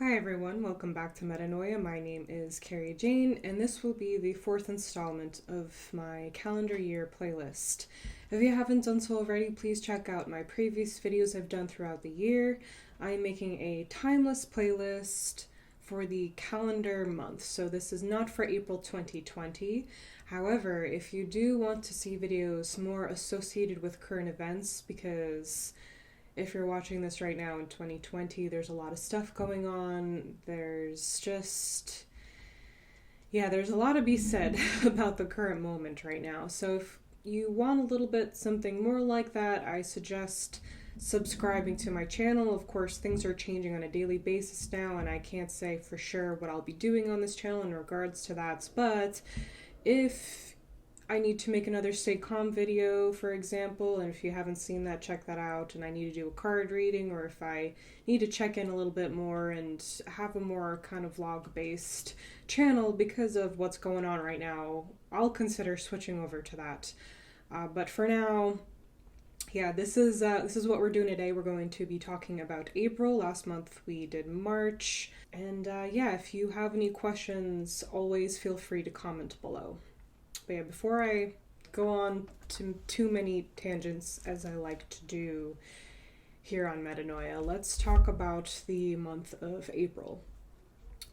Hi everyone, welcome back to Metanoia. My name is Carrie Jane, and this will be the fourth installment of my calendar year playlist. If you haven't done so already, please check out my previous videos I've done throughout the year. I'm making a timeless playlist for the calendar month, so this is not for April 2020. However, if you do want to see videos more associated with current events, because if you're watching this right now in 2020, there's a lot of stuff going on. There's a lot to be said about the current moment right now. So if you want a little bit something more like that, I suggest subscribing to my channel. Of course, things are changing on a daily basis now, and I can't say for sure what I'll be doing on this channel in regards to that. But if I need to make another Stay Calm video, for example, and if you haven't seen that, check that out, and I need to do a card reading, or if I need to check in a little bit more and have a more kind of vlog-based channel because of what's going on right now, I'll consider switching over to that. But for now, this is what we're doing today. We're going to be talking about April. Last month we did March, and if you have any questions, always feel free to comment below. But before I go on to too many tangents, as I like to do here on Metanoia, let's talk about the month of April.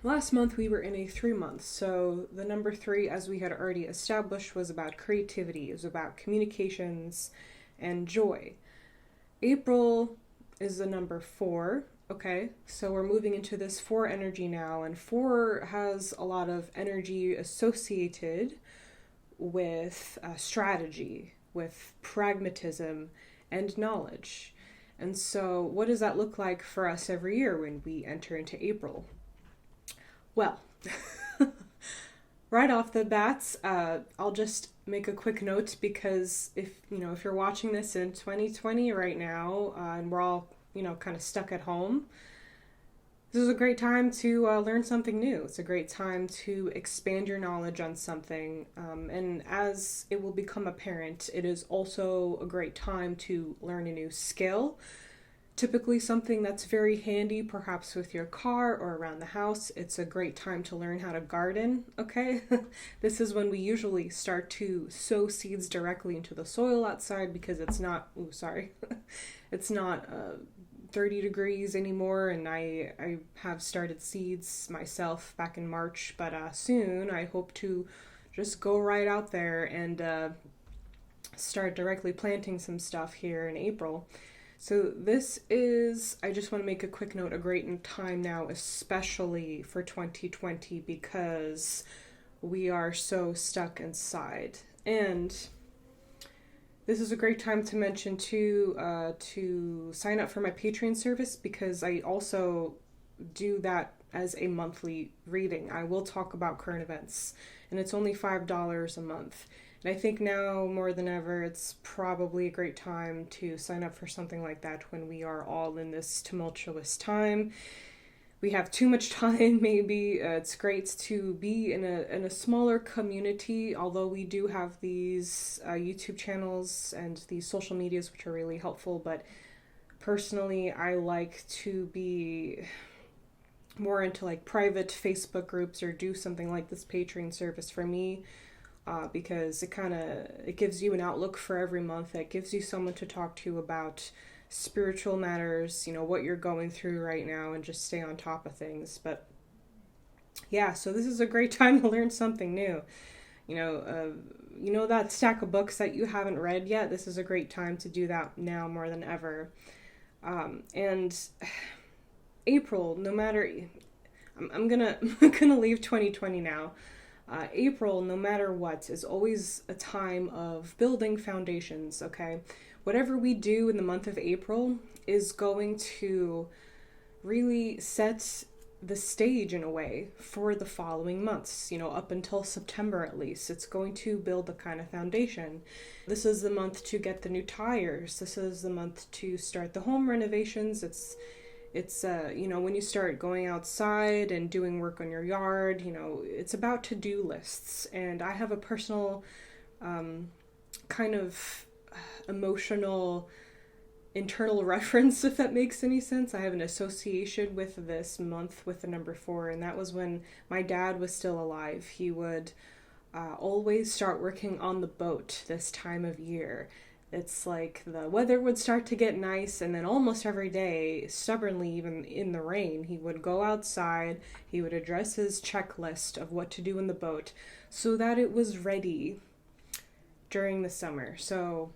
Last month we were in a 3 month, so the number 3, as we had already established, was about creativity, it was about communications and joy. April is the number 4, okay, so we're moving into this 4 energy now, and 4 has a lot of energy associated with strategy, with pragmatism and knowledge. And so what does that look like for us every year when we enter into April? Well, right off the bats, I'll just make a quick note, because if you're watching this in 2020 right now, and we're all kind of stuck at home, this is a great time to learn something new. It's a great time to expand your knowledge on something. And as it will become apparent, it is also a great time to learn a new skill. Typically something that's very handy, perhaps with your car or around the house. It's a great time to learn how to garden, okay? This is when we usually start to sow seeds directly into the soil outside, because it's not, it's not 30 degrees anymore, and I have started seeds myself back in March, but soon I hope to just go right out there and start directly planting some stuff here in April. So this is, I just want to make a quick note, a great time now, especially for 2020, because we are so stuck inside. And this is a great time to mention to sign up for my Patreon service, because I also do that as a monthly reading. I will talk about current events, and it's only $5 a month. And I think now more than ever, it's probably a great time to sign up for something like that when we are all in this tumultuous time. We have too much time, maybe. It's great to be in a smaller community, although we do have these YouTube channels and these social medias, which are really helpful. But personally, I like to be more into like private Facebook groups, or do something like this Patreon service for me, because it gives you an outlook for every month. It gives you someone to talk to about spiritual matters, what you're going through right now, and just stay on top of things. But so this is a great time to learn something new. That stack of books that you haven't read yet, this is a great time to do that now more than ever. And April, no matter, I'm gonna leave 2020 now. April, no matter what, is always a time of building foundations, okay? Whatever we do in the month of April is going to really set the stage in a way for the following months, up until September at least. It's going to build the kind of foundation. This is the month to get the new tires. This is the month to start the home renovations. It's when you start going outside and doing work on your yard, it's about to-do lists. And I have a personal kind of emotional internal reference, if that makes any sense. I have an association with this month with the number 4, and that was when my dad was still alive. He would always start working on the boat this time of year. It's like the weather would start to get nice, and then almost every day, stubbornly, even in the rain, he would go outside, he would address his checklist of what to do in the boat so that it was ready during the summer. So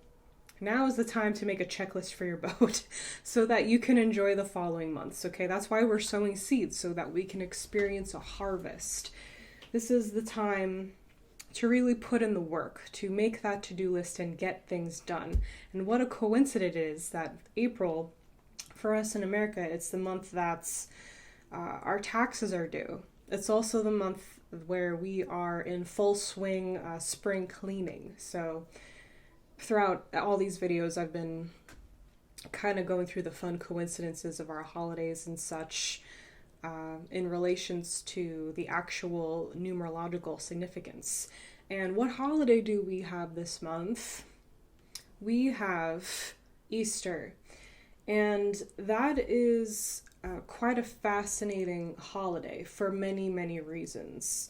now is the time to make a checklist for your boat so that you can enjoy the following months, okay? That's why we're sowing seeds, so that we can experience a harvest. This is the time to really put in the work, to make that to-do list and get things done. And what a coincidence it is that April, for us in America, it's the month that's our taxes are due. It's also the month where we are in full swing spring cleaning. So throughout all these videos, I've been kind of going through the fun coincidences of our holidays and such in relations to the actual numerological significance. And what holiday do we have this month? We have Easter. And that is quite a fascinating holiday for many, many reasons.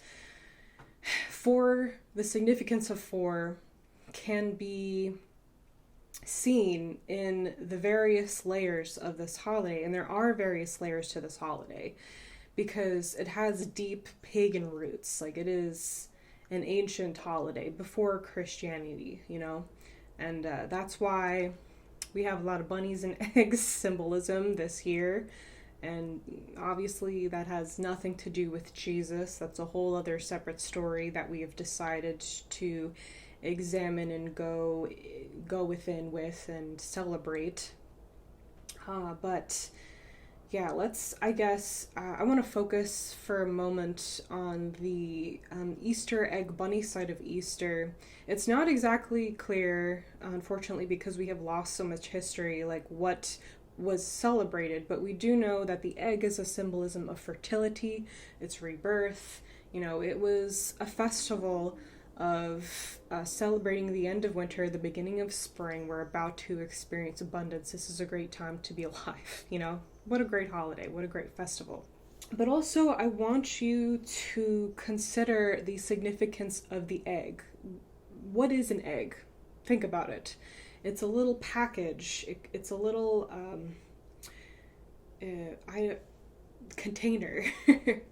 The significance of 4 can be seen in the various layers of this holiday, and there are various layers to this holiday because it has deep pagan roots. Like, it is an ancient holiday before Christianity, and that's why we have a lot of bunnies and eggs symbolism this year. And obviously that has nothing to do with Jesus. That's a whole other separate story that we have decided to examine and go within with and celebrate. But yeah, I want to focus for a moment on the Easter egg bunny side of Easter. It's not exactly clear, unfortunately, because we have lost so much history, like what was celebrated, but we do know that the egg is a symbolism of fertility, it's rebirth. It was a festival of celebrating the end of winter, the beginning of spring. We're about to experience abundance. This is a great time to be alive, What a great holiday, what a great festival. But also, I want you to consider the significance of the egg. What is an egg? Think about it. It's a little package. It's a little container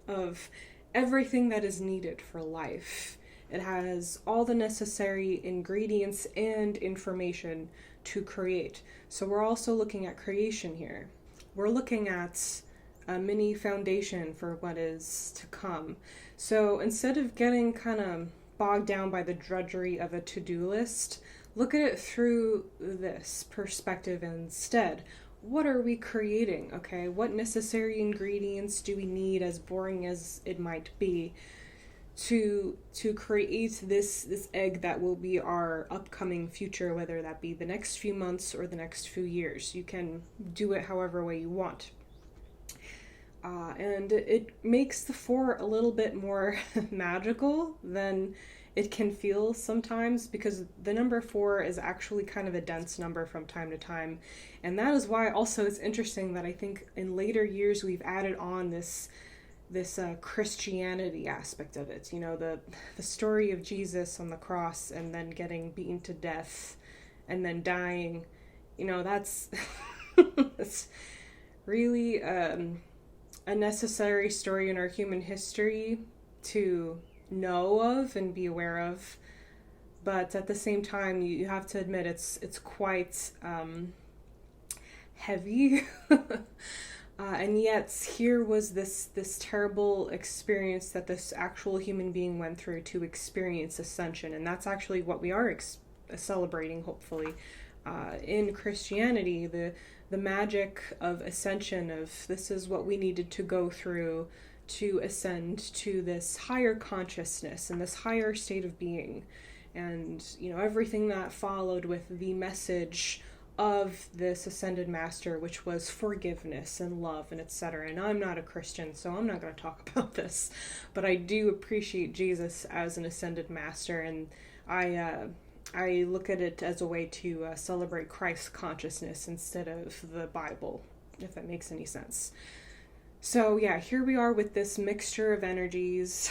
of everything that is needed for life. It has all the necessary ingredients and information to create. So we're also looking at creation here. We're looking at a mini foundation for what is to come. So instead of getting kind of bogged down by the drudgery of a to-do list, look at it through this perspective instead. What are we creating, okay? What necessary ingredients do we need, as boring as it might be, to create this egg that will be our upcoming future, whether that be the next few months or the next few years. You can do it however way you want. And it makes the 4 a little bit more magical than it can feel sometimes, because the number 4 is actually kind of a dense number from time to time. And that is why also it's interesting that I think in later years we've added on this Christianity aspect of it. The story of Jesus on the cross and then getting beaten to death and then dying. That's that's really a necessary story in our human history to know of and be aware of. But at the same time, you have to admit it's quite heavy. And yet here was this terrible experience that this actual human being went through to experience ascension. And that's actually what we are celebrating, hopefully, in Christianity, the magic of ascension, of this is what we needed to go through to ascend to this higher consciousness and this higher state of being. And, everything that followed with the message of this ascended master, which was forgiveness and love and etc. And I'm not a Christian, so I'm not going to talk about this, but I do appreciate Jesus as an ascended master, and I look at it as a way to celebrate Christ consciousness instead of the Bible, if that makes any sense. So yeah, here we are with this mixture of energies.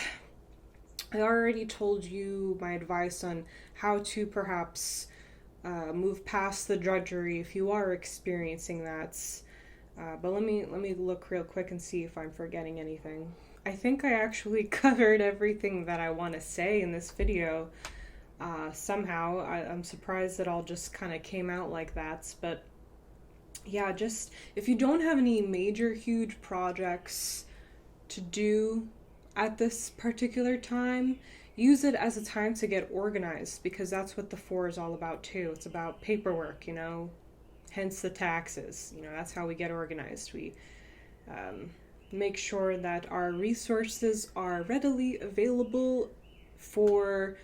I already told you my advice on how to perhaps move past the drudgery if you are experiencing that. But let me look real quick and see if I'm forgetting anything. I think I actually covered everything that I want to say in this video. Somehow, I'm surprised it all just kind of came out like that. But yeah, just if you don't have any major, huge projects to do at this particular time, use it as a time to get organized, because that's what the 4 is all about too. It's about paperwork, hence the taxes. That's how we get organized. We make sure that our resources are readily available for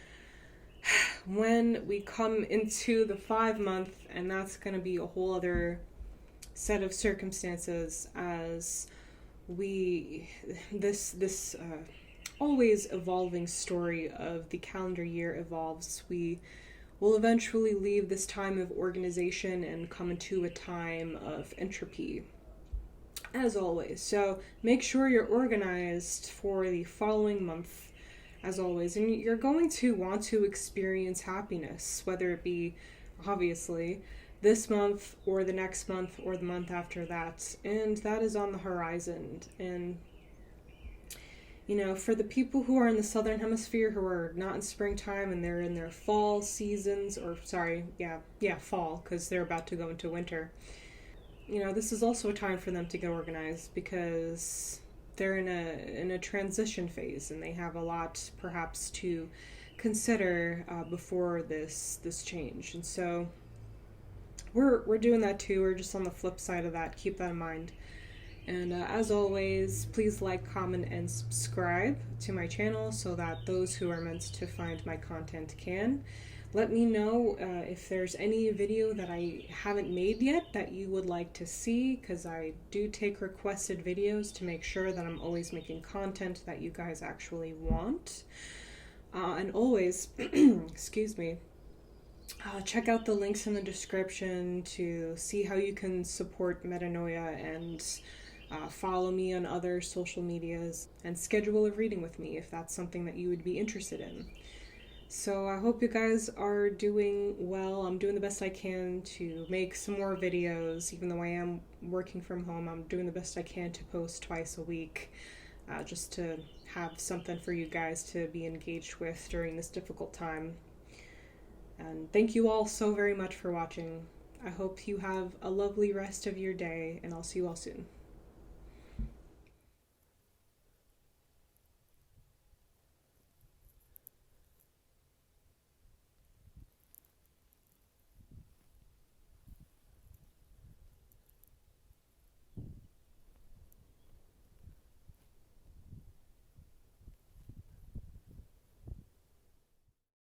when we come into the 5-month, and that's going to be a whole other set of circumstances as this always evolving story of the calendar year evolves. We will eventually leave this time of organization and come into a time of entropy, as always. So make sure you're organized for the following month, as always. And you're going to want to experience happiness, whether it be, obviously, this month or the next month or the month after that. And that is on the horizon. And, for the people who are in the southern hemisphere who are not in springtime and they're in their fall seasons, or fall, because they're about to go into winter. This is also a time for them to get organized, because they're in a transition phase and they have a lot perhaps to consider before this change. And so we're doing that too. We're just on the flip side of that. Keep that in mind. And as always, please like, comment, and subscribe to my channel so that those who are meant to find my content can. Let me know if there's any video that I haven't made yet that you would like to see, because I do take requested videos to make sure that I'm always making content that you guys actually want. And always, excuse me, check out the links in the description to see how you can support Metanoia, and follow me on other social medias, and schedule a reading with me if that's something that you would be interested in. So I hope you guys are doing well. I'm doing the best I can to make some more videos. Even though I am working from home, I'm doing the best I can to post twice a week, just to have something for you guys to be engaged with during this difficult time. And thank you all so very much for watching. I hope you have a lovely rest of your day, and I'll see you all soon.